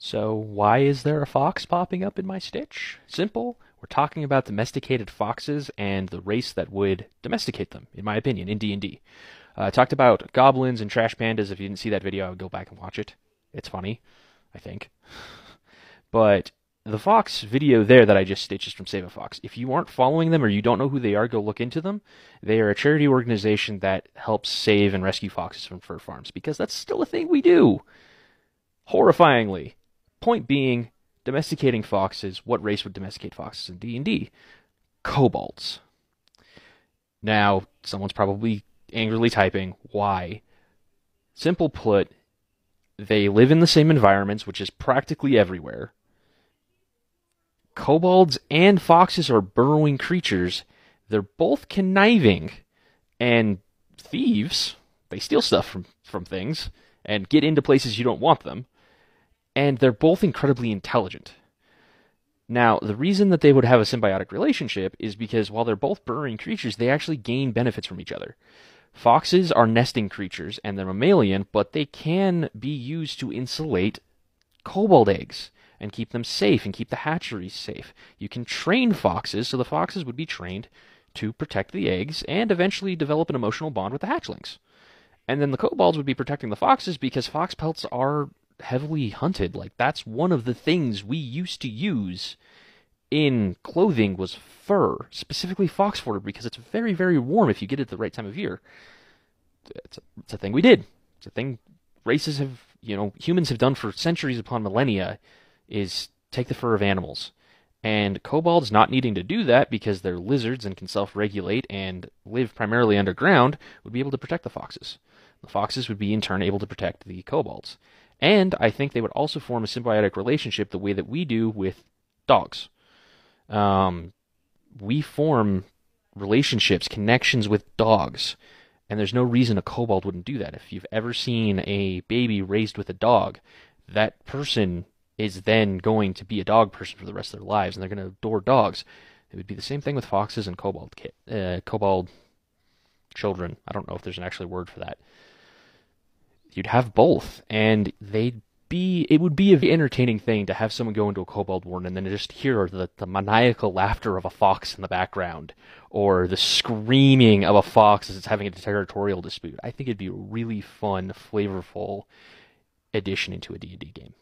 So why is there a fox popping up in my stitch? Simple. We're talking about domesticated foxes and the race that would domesticate them, in my opinion, in D&D. I talked about goblins and trash pandas. If you didn't see that video, I would go back and watch it. It's funny, I think. But the fox video there that I just stitched is from Save a Fox. If you aren't following them or you don't know who they are, go look into them. They are a charity organization that helps save and rescue foxes from fur farms, because that's still a thing we do. Horrifyingly. Point being, domesticating foxes. What race would domesticate foxes in D&D? Kobolds. Now, someone's probably angrily typing, why? Simple put, they live in the same environments, which is practically everywhere. Kobolds and foxes are burrowing creatures. They're both conniving and thieves. They steal stuff from things and get into places you don't want them. And they're both incredibly intelligent. Now, the reason that they would have a symbiotic relationship is because while they're both burrowing creatures, they actually gain benefits from each other. Foxes are nesting creatures, and they're mammalian, but they can be used to insulate kobold eggs and keep them safe and keep the hatcheries safe. You can train foxes, so the foxes would be trained to protect the eggs and eventually develop an emotional bond with the hatchlings. And then the kobolds would be protecting the foxes because fox pelts are heavily hunted. Like, that's one of the things we used to use in clothing was fur, specifically fox fur, because it's very, very warm if you get it at the right time of year. It's a thing we did. It's a thing races have, humans have done for centuries upon millennia, is take the fur of animals. And kobolds not needing to do that because they're lizards and can self-regulate and live primarily underground would be able to protect the foxes. The foxes would be in turn able to protect the kobolds. And I think they would also form a symbiotic relationship the way that we do with dogs. We form relationships, connections with dogs, and there's no reason a kobold wouldn't do that. If you've ever seen a baby raised with a dog, that person is then going to be a dog person for the rest of their lives, and they're going to adore dogs. It would be the same thing with foxes and kobold children. I don't know if there's an actual word for that. You'd have both, and it would be a very entertaining thing to have someone go into a kobold warren and then just hear the maniacal laughter of a fox in the background, or the screaming of a fox as it's having a territorial dispute. I think it'd be a really fun, flavorful addition into a D&D game.